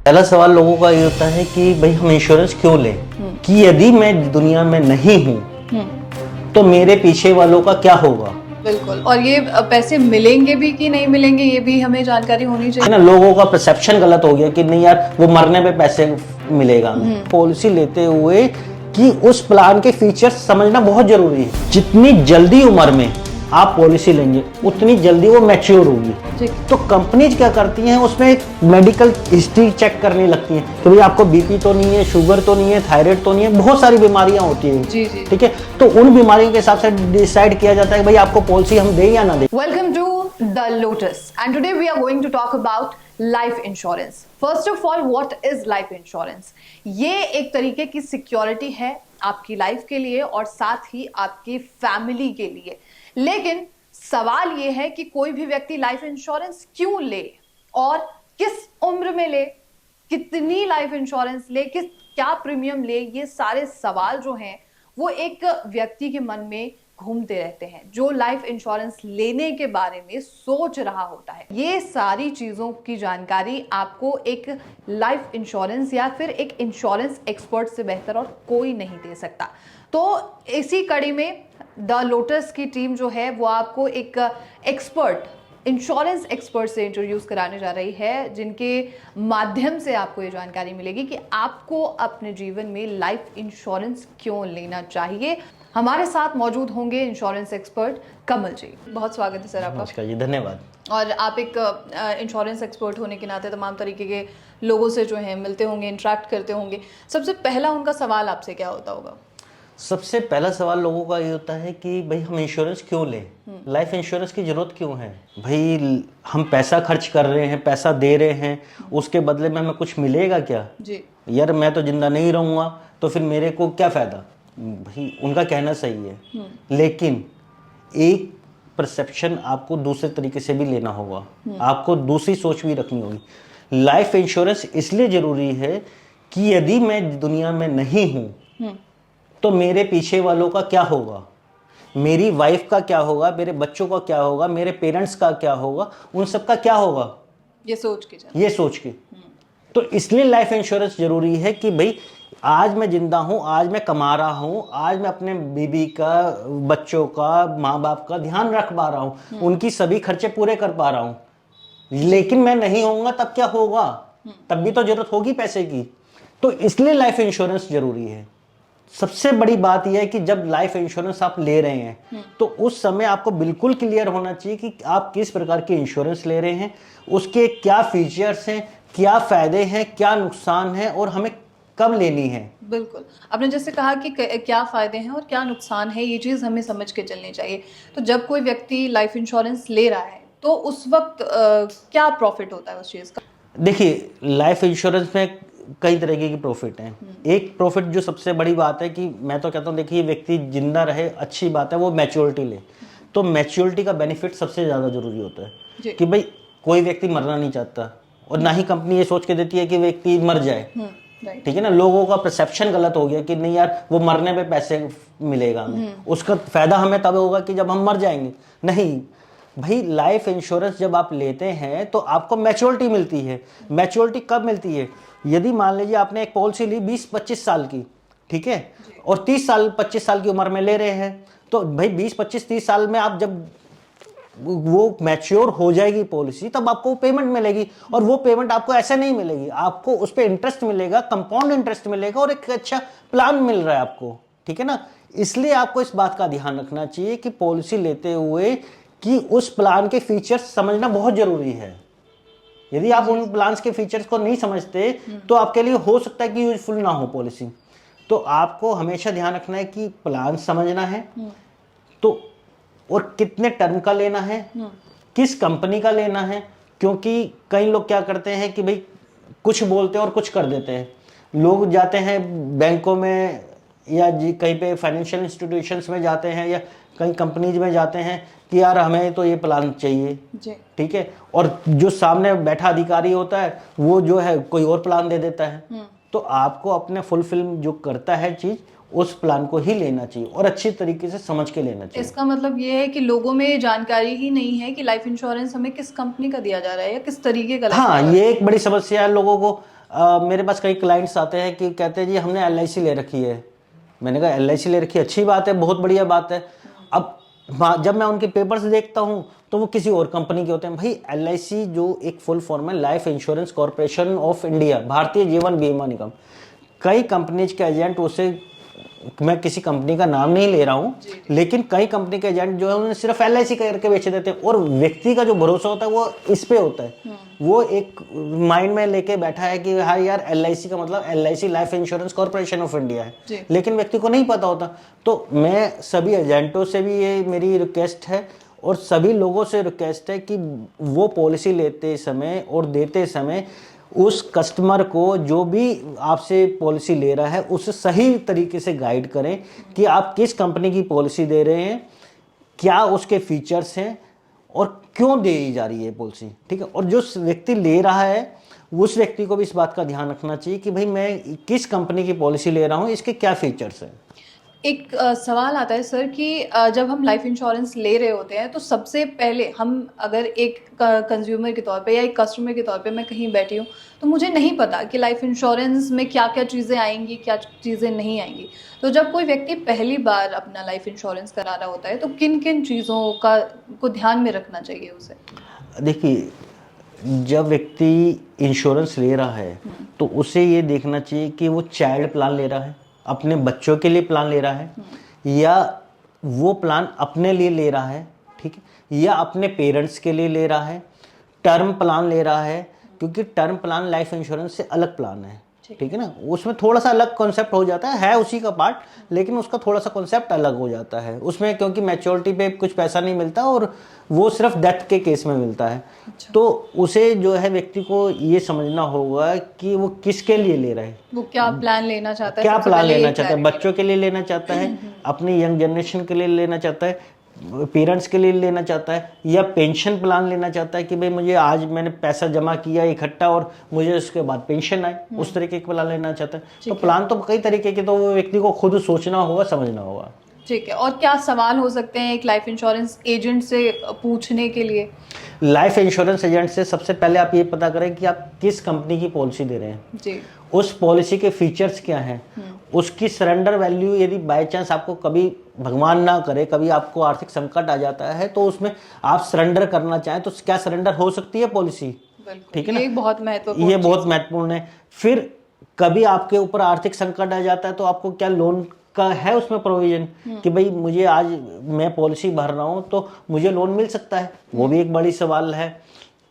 पहला सवाल लोगों का ये होता है कि भाई हम इंश्योरेंस क्यों लें, कि यदि मैं दुनिया में नहीं हूं तो मेरे पीछे वालों का क्या होगा। बिल्कुल। और ये पैसे मिलेंगे भी कि नहीं मिलेंगे ये भी हमें जानकारी होनी है चाहिए ना, लोगों का परसेप्शन गलत हो गया कि नहीं यार वो मरने पे पैसे मिलेगा हमें। पॉलिसी लेते हुए कि उस प्लान के फीचर्स समझना बहुत जरूरी है। जितनी जल्दी उम्र में आप पॉलिसी लेंगे उतनी जल्दी वो मैच्योर होगी। जी। तो कंपनीज क्या करती हैं, उसमें एक मेडिकल हिस्ट्री चेक करने लगती हैं कि भाई आपको बीपी तो नहीं है, शुगर तो नहीं है, थायराइड तो नहीं है, बहुत सारी बीमारियां होती हैं। जी जी। ठीक है, तो उन बीमारियों के हिसाब से डिसाइड किया जाता है कि भाई आपको पॉलिसी हम दें या ना दें। Welcome to The Lotus and today we are going to talk about life insurance. First of all, what is life insurance? ये एक तरीके की सिक्योरिटी है आपकी लाइफ के लिए और साथ ही आपकी फैमिली के लिए। लेकिन सवाल ये है कि कोई भी व्यक्ति लाइफ इंश्योरेंस क्यों ले और किस उम्र में ले, कितनी लाइफ इंश्योरेंस ले, किस क्या प्रीमियम ले, ये सारे सवाल जो हैं वो एक व्यक्ति के मन में घूमते रहते हैं जो लाइफ इंश्योरेंस लेने के बारे में सोच रहा होता है। ये सारी चीजों की जानकारी आपको एक लाइफ इंश्योरेंस या फिर एक इंश्योरेंस एक्सपर्ट से बेहतर और कोई नहीं दे सकता। तो इसी कड़ी में द लोटस की टीम जो है वो आपको एक एक्सपर्ट इंश्योरेंस एक्सपर्ट से इंट्रोड्यूस कराने जा रही है जिनके माध्यम से आपको ये जानकारी मिलेगी कि आपको अपने जीवन में लाइफ इंश्योरेंस क्यों लेना चाहिए। हमारे साथ मौजूद होंगे इंश्योरेंस एक्सपर्ट कमल जी। बहुत स्वागत है सर आपका। नमस्कार जी, धन्यवाद। और आप एक इंश्योरेंस एक्सपर्ट होने के नाते तमाम तरीके के लोगों से जो है मिलते होंगे, इंटरेक्ट करते होंगे। सबसे पहला उनका सवाल आपसे क्या होता होगा? सबसे पहला सवाल लोगों का ये होता है कि भाई हम इंश्योरेंस क्यों लें, लाइफ इंश्योरेंस की जरूरत क्यों है। भाई हम पैसा खर्च कर रहे हैं, पैसा दे रहे हैं, उसके बदले में हमें कुछ मिलेगा क्या। जी। यार मैं तो जिंदा नहीं रहूंगा तो फिर मेरे को क्या फायदा। भाई उनका कहना सही है, लेकिन एक परसेप्शन आपको दूसरे तरीके से भी लेना होगा, आपको दूसरी सोच भी रखनी होगी। लाइफ इंश्योरेंस इसलिए जरूरी है कि यदि मैं दुनिया में नहीं हूं तो मेरे पीछे वालों का क्या होगा, मेरी वाइफ का क्या होगा, मेरे बच्चों का क्या होगा, मेरे पेरेंट्स का क्या होगा, उन सब का क्या होगा, ये सोच के तो इसलिए लाइफ इंश्योरेंस जरूरी है कि भाई आज मैं जिंदा हूं, आज मैं कमा रहा हूं, आज मैं अपने बीबी का, बच्चों का, माँ बाप का ध्यान रख पा रहा हूं, उनकी सभी खर्चे पूरे कर पा रहा हूं। लेकिन मैं नहीं होऊंगा तब क्या होगा, तब भी तो जरूरत होगी पैसे की। तो इसलिए लाइफ इंश्योरेंस जरूरी है। सबसे बड़ी बात यह है कि जब लाइफ इंश्योरेंस आप ले रहे हैं तो उस समय आपको बिल्कुल क्लियर होना चाहिए कि आप किस प्रकार की इंश्योरेंस ले रहे हैं, उसके क्या फीचर्स हैं, क्या फायदे हैं, क्या नुकसान है और हमें कब लेनी है। बिल्कुल। आपने जैसे कहा कि क्या फायदे हैं और क्या नुकसान है, ये चीज़ हमें समझ के चलनी चाहिए। तो जब कोई व्यक्ति लाइफ इंश्योरेंस ले रहा है तो उस वक्त क्या प्रॉफिट होता है उस चीज़ का? देखिए, लाइफ इंश्योरेंस में कई तरीके की प्रॉफिट हैं। एक प्रॉफिट जो सबसे बड़ी बात है कि मैं तो कहता हूँ, देखिए व्यक्ति जिंदा रहे, अच्छी बात है, वो मैच्योरिटी ले। तो मैच्योरिटी का बेनिफिट सबसे ज़्यादा जरूरी होता है कि भाई कोई व्यक्ति मरना नहीं चाहता और ना ही कंपनी ये सोच के देती है कि व्यक्ति मर जाए। ठीक है ना, लोगों का परसेप्शन गलत हो गया कि नहीं यार वो मरने पे पैसे मिलेगा हमें, उसका फायदा हमें तब होगा कि जब हम मर जाएंगे। नहीं भाई, लाइफ इंश्योरेंस जब आप लेते हैं तो आपको मैच्योरिटी मिलती है। मैच्योरिटी कब मिलती है? यदि मान लीजिए आपने एक पॉलिसी ली 20-25 साल की, ठीक है, और 30 साल 25 साल की उम्र में ले रहे हैं, तो भाई 20-25-30 साल में आप जब वो मैच्योर हो जाएगी पॉलिसी तब आपको पेमेंट मिलेगी। और वो पेमेंट आपको ऐसे नहीं मिलेगी, आपको उस पर इंटरेस्ट मिलेगा, कंपाउंड इंटरेस्ट मिलेगा और एक अच्छा प्लान मिल रहा है आपको। ठीक है ना, इसलिए आपको इस बात का ध्यान रखना चाहिए कि पॉलिसी लेते हुए कि उस प्लान के फीचर्स समझना बहुत जरूरी है। यदि आप उन प्लान्स के फीचर्स को नहीं समझते तो आपके लिए हो सकता है कि यूजफुल ना हो पॉलिसी। तो आपको हमेशा ध्यान रखना है कि प्लान समझना है, तो और कितने टर्म का लेना है, किस कंपनी का लेना है। क्योंकि कई लोग क्या करते हैं कि भाई कुछ बोलते हैं और कुछ कर देते हैं। लोग जाते हैं बैंकों में या कहीं पे फाइनेंशियल इंस्टीट्यूशंस में जाते हैं या कई कंपनीज में जाते हैं कि यार हमें तो ये प्लान चाहिए, ठीक है, और जो सामने बैठा अधिकारी होता है वो जो है कोई और प्लान दे देता है। तो आपको अपने फुलफिल जो करता है चीज उस प्लान को ही लेना चाहिए और अच्छी तरीके से समझ के लेना चाहिए। इसका मतलब ये है कि लोगों में ये जानकारी ही नहीं है कि लाइफ इंश्योरेंस हमें किस कंपनी का दिया जा रहा है या किस तरीके का लाइफ हाँ, इंश्योरेंस। ये एक बड़ी समस्या है लोगों को। मेरे पास कई क्लाइंट्स आते हैं कि कहते हैं जी हमने LIC ले रखी है। मैंने कहा LIC ले रखी है, अच्छी बात है, बहुत बढ़िया बात है। अब जब मैं उनके पेपर्स देखता हूँ तो वो किसी और कंपनी के होते हैं। भाई LIC जो एक फुल फॉर्म है, life insurance corporation of India, Bharatiya Jeevan बीमा निगम। कई कंपनीज के एजेंट उसे, मैं किसी कंपनी का नाम नहीं ले रहा हूँ, लेकिन कई कंपनी के एजेंट जो है उन्हें सिर्फ LIC करके बेच देते हैं और व्यक्ति का जो भरोसा होता है वो इस पे होता है। वो एक माइंड में लेके बैठा है कि हाँ यार LIC का मतलब LIC life insurance corporation of India है, लेकिन व्यक्ति को नहीं पता होता। तो मैं सभी एजेंटों से भी ये मेरी रिक्वेस्ट है और सभी लोगों से रिक्वेस्ट है कि वो पॉलिसी लेते समय और देते समय उस कस्टमर को जो भी आपसे पॉलिसी ले रहा है उसे सही तरीके से गाइड करें कि आप किस कंपनी की पॉलिसी दे रहे हैं, क्या उसके फीचर्स हैं और क्यों दी जा रही है पॉलिसी, ठीक है। और जो व्यक्ति ले रहा है उस व्यक्ति को भी इस बात का ध्यान रखना चाहिए कि भाई मैं किस कंपनी की पॉलिसी ले रहा हूँ, इसके क्या फीचर्स हैं। एक सवाल आता है सर कि जब हम लाइफ इंश्योरेंस ले रहे होते हैं तो सबसे पहले हम अगर एक कंज्यूमर के तौर पे या एक कस्टमर के तौर पे मैं कहीं बैठी हूँ तो मुझे नहीं पता कि लाइफ इंश्योरेंस में क्या क्या चीज़ें आएंगी, क्या चीज़ें नहीं आएंगी। तो जब कोई व्यक्ति पहली बार अपना लाइफ इंश्योरेंस करा रहा होता है तो किन किन चीज़ों को ध्यान में रखना चाहिए उसे? देखिए, जब व्यक्ति इंश्योरेंस ले रहा है तो उसे ये देखना चाहिए कि वो चाइल्ड प्लान ले रहा है, अपने बच्चों के लिए प्लान ले रहा है, या वो प्लान अपने लिए ले रहा है, ठीक है, या अपने पेरेंट्स के लिए ले रहा है, टर्म प्लान ले रहा है। क्योंकि टर्म प्लान लाइफ इंश्योरेंस से अलग प्लान है, ठीक है ना। उसमें थोड़ा सा अलग कॉन्सेप्ट हो जाता है उसी का पार्ट, लेकिन उसका थोड़ा सा कॉन्सेप्ट अलग हो जाता है उसमें, क्योंकि मैच्योरिटी पे कुछ पैसा नहीं मिलता और वो सिर्फ डेथ के केस में मिलता है। तो उसे जो है व्यक्ति को ये समझना होगा कि वो किसके लिए ले रहा है, वो क्या प्लान लेना चाहता है, क्या सबसे प्लान पहले लेना ये चाहता है, clarity बच्चों के लिए लेना चाहता है, अपनी यंग जनरेशन के लिए लेना चाहता है, पेरेंट्स के लिए लेना चाहता है, या पेंशन प्लान लेना चाहता है कि भाई मुझे आज मैंने पैसा जमा किया इकट्ठा और मुझे उसके बाद पेंशन आए, उस तरीके का प्लान लेना चाहता है। तो प्लान तो कई तरीके के, तो वो व्यक्ति को खुद सोचना होगा, समझना होगा। ठीक है। और क्या सवाल हो सकते हैं एक लाइफ इंश्योरेंस एजेंट से पूछने के लिए? लाइफ इंश्योरेंस एजेंट से सबसे पहले आप ये पता करें कि आप किस कंपनी की पॉलिसी दे रहे हैं जी, उस पॉलिसी के फीचर्स क्या हैं, उसकी सरेंडर वैल्यू, यदि बाय चांस आपको कभी भगवान ना करे कभी आपको आर्थिक संकट आ जाता है तो उसमें आप सरेंडर करना चाहें तो क्या सरेंडर हो सकती है पॉलिसी, ठीक है ना। ये बहुत महत्वपूर्ण, ये बहुत महत्वपूर्ण है। फिर कभी आपके ऊपर आर्थिक संकट आ जाता है तो आपको क्या लोन का है उसमें प्रोविजन कि भाई मुझे आज मैं पॉलिसी भर रहा हूं तो मुझे लोन मिल सकता है, वो भी एक बड़ी सवाल है।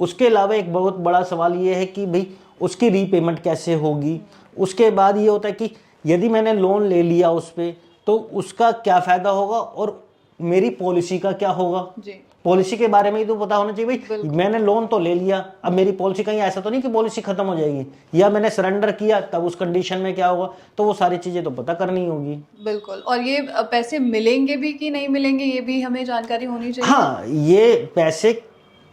उसके अलावा एक बहुत बड़ा सवाल ये है कि भाई उसकी रीपेमेंट कैसे होगी। उसके बाद ये होता है कि यदि मैंने लोन ले लिया उस पर तो उसका क्या फ़ायदा होगा और मेरी पॉलिसी का क्या होगा। जी, पॉलिसी के बारे में ही तो पता होना चाहिए भाई, मैंने लोन तो ले लिया, अब मेरी पॉलिसी कहीं ऐसा तो नहीं कि पॉलिसी खत्म हो जाएगी, या मैंने सरेंडर किया तब उस कंडीशन में क्या होगा, तो वो सारी चीज़ें तो पता करनी होगी। बिल्कुल। और ये पैसे मिलेंगे भी कि नहीं मिलेंगे ये भी हमें जानकारी होनी चाहिए। हाँ, ये पैसे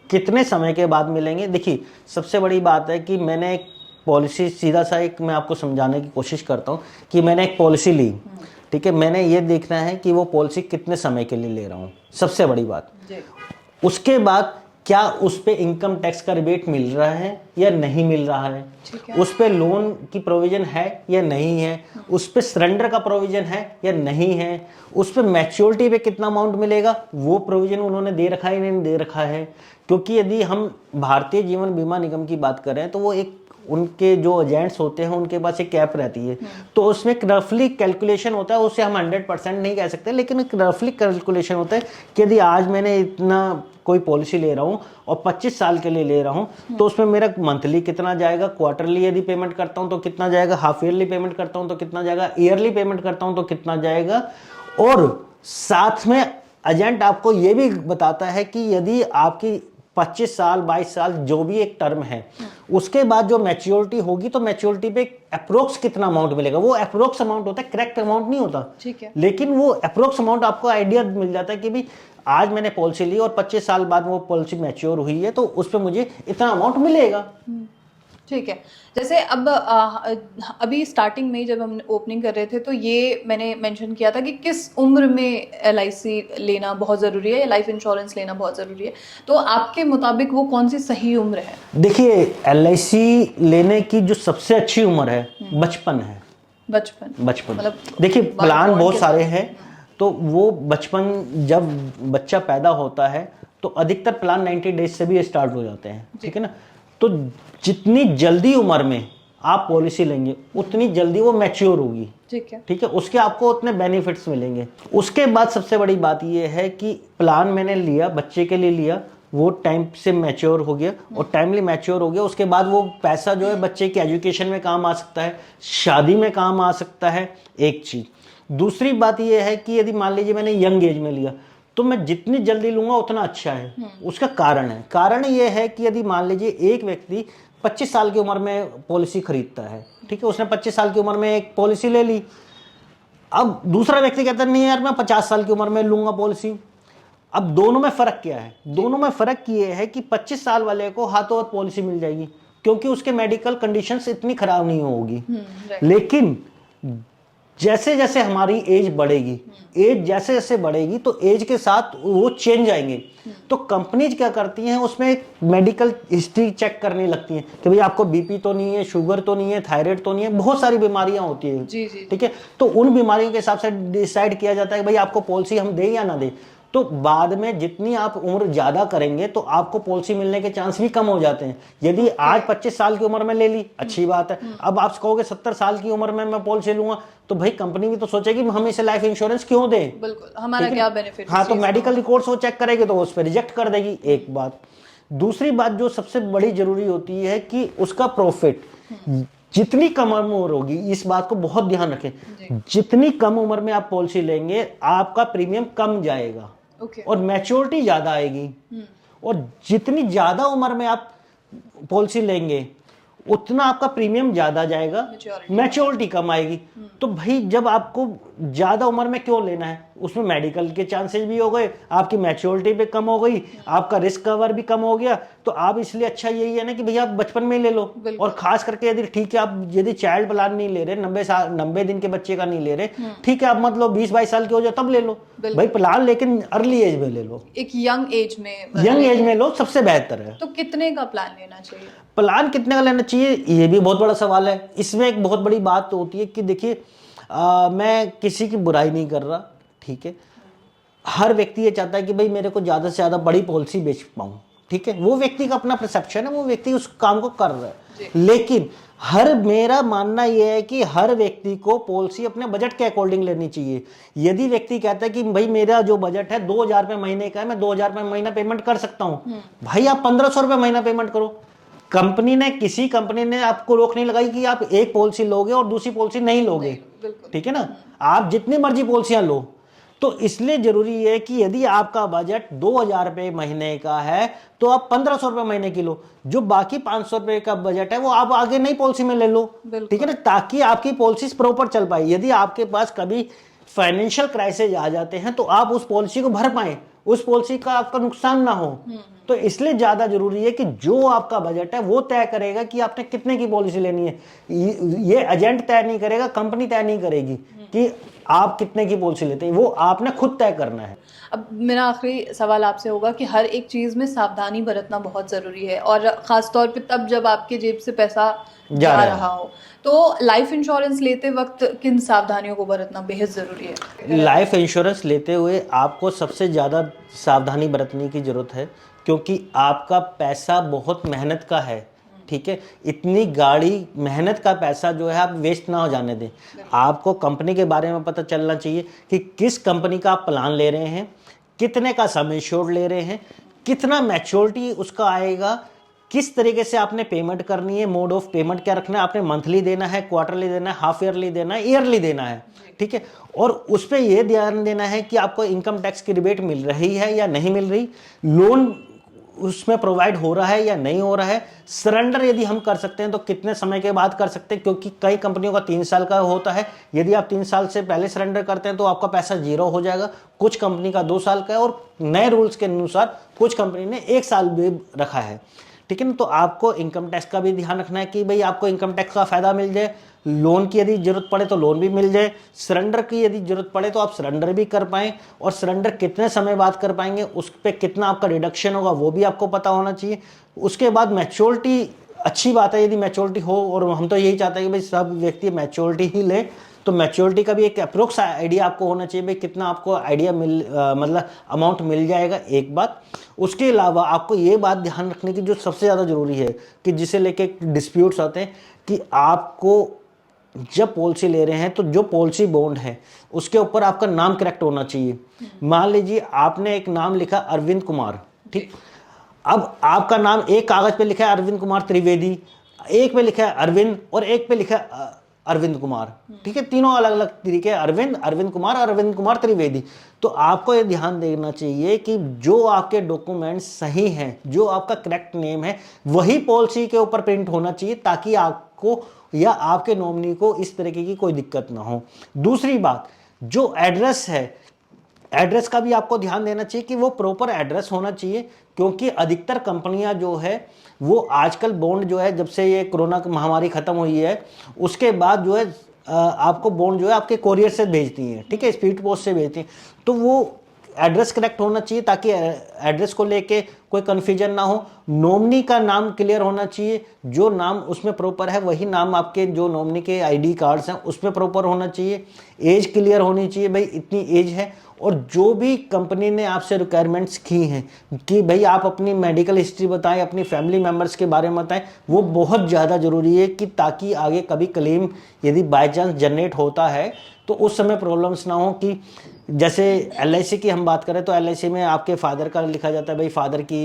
कितने समय के बाद मिलेंगे। देखिए, सबसे बड़ी बात है कि मैंने एक पॉलिसी, सीधा सा एक मैं आपको समझाने की कोशिश करता हूँ कि मैंने एक पॉलिसी ली, ठीक है, मैंने ये देखना है कि वो पॉलिसी कितने समय के लिए ले रहा हूँ, सबसे बड़ी बात। उसके बाद क्या उस पे इनकम टैक्स का रिबेट मिल रहा है या नहीं मिल रहा है, उस पे लोन की प्रोविजन है या नहीं है, उस पे सरेंडर का प्रोविजन है या नहीं है, उस पे मैच्योरिटी पे कितना अमाउंट मिलेगा, वो प्रोविजन उन्होंने दे रखा है या नहीं दे रखा है। क्योंकि यदि हम भारतीय जीवन बीमा निगम की बात करें तो वो एक, उनके जो एजेंट्स होते हैं उनके पास एक कैप रहती है, तो उसमें एक रफली कैलकुलेशन होता है, उसे हम 100% नहीं कह सकते, लेकिन एक रफली कैलकुलेशन होता है कि यदि आज मैंने इतना कोई पॉलिसी ले रहा हूँ और 25 साल के लिए ले रहा हूँ तो उसमें मेरा मंथली कितना जाएगा, क्वार्टरली यदि पेमेंट करता हूँ तो कितना जाएगा, हाफ ईयरली पेमेंट करता हूँ तो कितना जाएगा, ईयरली पेमेंट करता हूँ तो कितना जाएगा। और साथ में एजेंट आपको ये भी बताता है कि यदि आपकी 25 साल 22 साल जो भी एक टर्म है उसके बाद जो मैच्योरिटी होगी तो मैच्योरिटी पे अप्रोक्स कितना अमाउंट मिलेगा। वो अप्रोक्स अमाउंट होता है, करेक्ट अमाउंट नहीं होता, ठीक है, लेकिन वो अप्रोक्स अमाउंट आपको आइडिया मिल जाता है कि भाई आज मैंने पॉलिसी ली और 25 साल बाद वो पॉलिसी मैच्योर हुई है तो उस पर मुझे इतना अमाउंट मिलेगा। ठीक है। जैसे अब अभी स्टार्टिंग में जब हम ओपनिंग कर रहे थे तो ये मैंने मेंशन किया था कि किस उम्र में LIC लेना बहुत ज़रूरी है या लाइफ इंश्योरेंस लेना बहुत ज़रूरी है, तो आपके मुताबिक वो कौन सी सही उम्र है? देखिए, LIC लेने की जो सबसे अच्छी उम्र है बचपन है। बचपन मतलब देखिए, प्लान born बहुत के सारे साथ। हैं, तो वो बचपन जब बच्चा पैदा होता है तो अधिकतर प्लान 90 डेज से भी स्टार्ट हो जाते हैं, ठीक है ना। तो जितनी जल्दी उम्र में आप पॉलिसी लेंगे उतनी जल्दी वो मैच्योर होगी, ठीक है, उसके आपको उतने बेनिफिट्स मिलेंगे। उसके बाद सबसे बड़ी बात ये है कि प्लान मैंने लिया, बच्चे के लिए लिया, वो टाइम से मैच्योर हो गया और टाइमली मैच्योर हो गया, उसके बाद वो पैसा जो है बच्चे की एजुकेशन में काम आ सकता है, शादी में काम आ सकता है, एक चीज। दूसरी बात ये है कि यदि मान लीजिए मैंने यंग एज में लिया तो मैं जितनी जल्दी लूंगा उतना अच्छा है। उसका कारण ये है कि यदि मान लीजिए एक व्यक्ति 25 साल की उम्र में पॉलिसी खरीदता है, ठीक है, उसने 25 साल की उम्र में एक पॉलिसी ले ली। अब दूसरा व्यक्ति कहता है नहीं यार मैं 50 साल की उम्र में लूंगा पॉलिसी। अब दोनों में फर्क क्या है? दोनों में फर्क ये है कि 25 साल वाले को हाथों हाथ पॉलिसी मिल जाएगी क्योंकि उसके मेडिकल कंडीशंस इतनी खराब नहीं होगी। लेकिन जैसे जैसे हमारी एज बढ़ेगी, एज जैसे जैसे बढ़ेगी तो एज के साथ वो चेंज आएंगे। तो कंपनीज क्या करती हैं, उसमें एक मेडिकल हिस्ट्री चेक करने लगती हैं कि भाई आपको बीपी तो नहीं है, शुगर तो नहीं है, थायराइड तो नहीं है, बहुत सारी बीमारियां होती है, ठीक है। तो उन बीमारियों के हिसाब से डिसाइड किया जाता है कि भाई आपको पॉलिसी हम दें या ना दें। तो बाद में जितनी आप उम्र ज्यादा करेंगे तो आपको पॉलिसी मिलने के चांस भी कम हो जाते हैं। यदि आज 25 साल की उम्र में ले ली, अच्छी बात है। अब आप कहोगे 70 साल की उम्र में मैं पॉलिसी लूंगा, तो भाई कंपनी भी तो सोचेगी हम इसे लाइफ इंश्योरेंस क्यों दें, बिल्कुल, हमारा क्या बेनिफिट। हाँ, तो मेडिकल रिकॉर्ड्स वो चेक करेगी तो उस पर रिजेक्ट कर देगी, एक बात। दूसरी बात जो सबसे बड़ी जरूरी होती है कि उसका प्रॉफिट जितनी कम उम्र होगी, इस बात को बहुत ध्यान रखें, जितनी कम उम्र में आप पॉलिसी लेंगे आपका प्रीमियम कम जाएगा और मैच्योरिटी ज्यादा आएगी। और जितनी ज्यादा उम्र में आप पॉलिसी लेंगे उतना आपका प्रीमियम ज्यादा जाएगा, मैच्योरिटी कम आएगी। तो भाई जब आपको ज्यादा उम्र में क्यों लेना है, उसमें मेडिकल के चांसेस भी हो गए, आपकी मैच्योरिटी भी कम हो गई, आपका रिस्क कवर भी कम हो गया। तो आप इसलिए अच्छा यही है ना कि भैया आप बचपन में ही ले लो। और खास करके यदि ठीक है आप यदि चाइल्ड प्लान नहीं ले रहे, 90 दिन के बच्चे का नहीं ले रहे, ठीक है आप मतलब 20-22 साल के हो जाए तब ले लो भाई प्लान, लेकिन अर्ली एज में ले लो, एक यंग एज में लो, सबसे बेहतर है। तो कितने का प्लान लेना चाहिए? प्लान कितने का लेना चाहिए, ये भी बहुत बड़ा सवाल है। इसमें एक बहुत बड़ी बात तो होती है कि देखिए मैं किसी की बुराई नहीं कर रहा, ठीक है, हर व्यक्ति ये चाहता है कि भाई मेरे को ज्यादा से ज्यादा बड़ी पॉलिसी बेच पाऊं, ठीक है, वो व्यक्ति का अपना परसेप्शन है, वो व्यक्ति उस काम को कर रहा है। लेकिन मेरा मानना यह है कि हर व्यक्ति को पॉलिसी अपने बजट के अकॉर्डिंग लेनी चाहिए। यदि व्यक्ति कहता है कि भाई मेरा जो बजट है 2,000 रुपये महीने का है, मैं 2,000 रुपये महीना पेमेंट कर सकता हूं, भाई आप 1,500 रुपये महीना पेमेंट करो। किसी कंपनी ने आपको रोक नहीं लगाई कि आप एक पॉलिसी लोगे और दूसरी पॉलिसी नहीं लोगे, ठीक है ना, आप जितनी मर्जी पॉलिसियां लो। तो इसलिए जरूरी है कि यदि आपका बजट 2,000 रुपये महीने का है तो आप 1,500 रुपये महीने की लो, जो बाकी 500 रुपये का बजट है वो आप आगे नई पॉलिसी में ले लो, ठीक है ना, ताकि आपकी पॉलिसी प्रॉपर चल पाए। यदि आपके पास कभी फाइनेंशियल क्राइसिस आ जाते हैं तो आप उस पॉलिसी को भर पाए, उस पॉलिसी का आपका नुकसान ना हो। तो इसलिए ज्यादा जरूरी है कि जो आपका बजट है वो तय करेगा कि आपने कितने की पॉलिसी लेनी है। ये एजेंट तय नहीं करेगा, कंपनी तय नहीं करेगी कि आप कितने की पॉलिसी लेते हैं, वो आपने खुद तय करना है। अब मेरा आखिरी सवाल आपसे होगा कि हर एक चीज़ में सावधानी बरतना बहुत ज़रूरी है, और ख़ास तौर पे तब जब आपके जेब से पैसा जा रहा हो। तो लाइफ इंश्योरेंस लेते वक्त किन सावधानियों को बरतना बेहद ज़रूरी है? लाइफ इंश्योरेंस लेते हुए आपको सबसे ज़्यादा सावधानी बरतने की ज़रूरत है, क्योंकि आपका पैसा बहुत मेहनत का है, ठीक है, इतनी गाड़ी मेहनत का पैसा जो है आप वेस्ट ना हो जाने दें। आपको कंपनी के बारे में पता चलना चाहिए कि किस कंपनी का आप प्लान ले रहे हैं, कितने का सम इंश्योर्ड ले रहे हैं, कितना मैच्योरिटी उसका आएगा, किस तरीके से आपने पेमेंट करनी है, मोड ऑफ पेमेंट क्या रखना है, आपने मंथली देना है, क्वार्टरली देना है, हाफ ईयरली देना है, ईयरली देना है, ठीक है। और उस पर यह ध्यान देना है कि आपको इनकम टैक्स की रिबेट मिल रही है या नहीं मिल रही, लोन उसमें प्रोवाइड हो रहा है या नहीं हो रहा है, सरेंडर यदि हम कर सकते हैं तो कितने समय के बाद कर सकते हैं, क्योंकि कई कंपनियों का 3 साल का होता है। यदि आप 3 साल से पहले सरेंडर करते हैं तो आपका पैसा 0 हो जाएगा। कुछ कंपनी का 2 साल का है और नए रूल्स के अनुसार कुछ कंपनी ने 1 साल भी रखा है। ठीक है ना। तो आपको इनकम टैक्स का भी ध्यान रखना है कि भाई आपको इनकम टैक्स का फायदा मिल जाए, लोन की यदि जरूरत पड़े तो लोन भी मिल जाए, सरेंडर की यदि जरूरत पड़े तो आप सरेंडर भी कर पाएं, और सरेंडर कितने समय बाद कर पाएंगे, उस पर कितना आपका डिडक्शन होगा वो भी आपको पता होना चाहिए। उसके बाद मैच्योरिटी, अच्छी बात है यदि मैच्योरिटी हो, और हम तो यही चाहते हैं कि भाई सब व्यक्ति मैच्योरिटी ही ले, तो मैच्योरिटी का भी एक अप्रोक्स आइडिया आपको होना चाहिए भाई कितना आपको आइडिया मतलब अमाउंट मिल जाएगा, एक बात। उसके अलावा आपको ये बात ध्यान रखने की जो सबसे ज़्यादा ज़रूरी है कि जिसे लेके डिस्प्यूट्स आते हैं, कि आपको जब पॉलिसी ले रहे हैं तो जो पॉलिसी बॉन्ड है उसके ऊपर आपका नाम करेक्ट होना चाहिए। मान लीजिए आपने एक नाम लिखा अरविंद कुमार, ठीक, अब आपका नाम एक कागज पे लिखा है अरविंद कुमार त्रिवेदी, एक पे लिखा है अरविंद और एक पे लिखा है अरविंद कुमार, ठीक है, तीनों अलग अलग तरीके, अरविंद, अरविंद कुमार और अरविंद कुमार त्रिवेदी। तो आपको ये ध्यान देना चाहिए कि जो आपके डॉक्यूमेंट्स सही हैं, जो आपका करेक्ट नेम है, वही पॉलिसी के ऊपर प्रिंट होना चाहिए, ताकि आपको या आपके नॉमिनी को इस तरीके की कोई दिक्कत ना हो। दूसरी बात, जो एड्रेस है, एड्रेस का भी आपको ध्यान देना चाहिए कि वो प्रॉपर एड्रेस होना चाहिए, क्योंकि अधिकतर कंपनियां जो है वो आजकल बॉन्ड जो है, जब से ये कोरोना महामारी खत्म हुई है उसके बाद जो है आपको बॉन्ड जो है आपके कोरियर से भेजती हैं, ठीक है, स्पीड पोस्ट से भेजती हैं। तो वो एड्रेस करेक्ट होना चाहिए ताकि एड्रेस को लेके कोई कन्फ्यूजन ना हो। नॉमिनी का नाम क्लियर होना चाहिए, जो नाम उसमें प्रॉपर है वही नाम आपके जो नॉमिनी के आईडी कार्ड्स हैं उसमें प्रॉपर होना चाहिए। एज क्लियर होनी चाहिए, भाई इतनी एज है, और जो भी कंपनी ने आपसे रिक्वायरमेंट्स की हैं कि भाई आप अपनी मेडिकल हिस्ट्री बताएं, अपनी फैमिली मेम्बर्स के बारे में बताएं, वो बहुत ज़्यादा ज़रूरी है कि ताकि आगे कभी क्लेम यदि बाय चांस जनरेट होता है तो उस समय प्रॉब्लम्स ना हो। कि जैसे LIC की हम बात करें तो LIC में आपके फादर का लिखा जाता है, भाई फादर की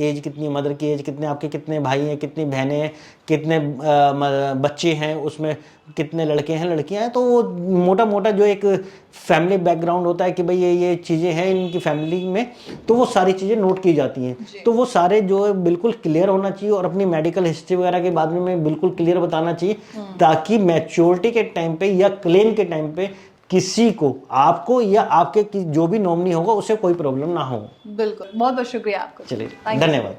एज कितनी, मदर की एज कितने, आपके कितने भाई हैं, कितनी बहनें हैं, कितने बच्चे हैं, उसमें कितने लड़के हैं, लड़कियां हैं। तो वो मोटा मोटा जो एक फैमिली बैकग्राउंड होता है कि भाई ये चीज़ें हैं इनकी फैमिली में, तो वो सारी चीज़ें नोट की जाती हैं। तो वो सारे जो है बिल्कुल क्लियर होना चाहिए, और अपनी मेडिकल हिस्ट्री वगैरह के बारे में बिल्कुल क्लियर बताना चाहिए, ताकि मैच्योरिटी के टाइम पे या क्लेम के टाइम पे किसी को, आपको या आपके जो भी नॉमिनी होगा उसे कोई प्रॉब्लम ना हो। बिल्कुल, बहुत बहुत शुक्रिया आपको। चलिए, धन्यवाद।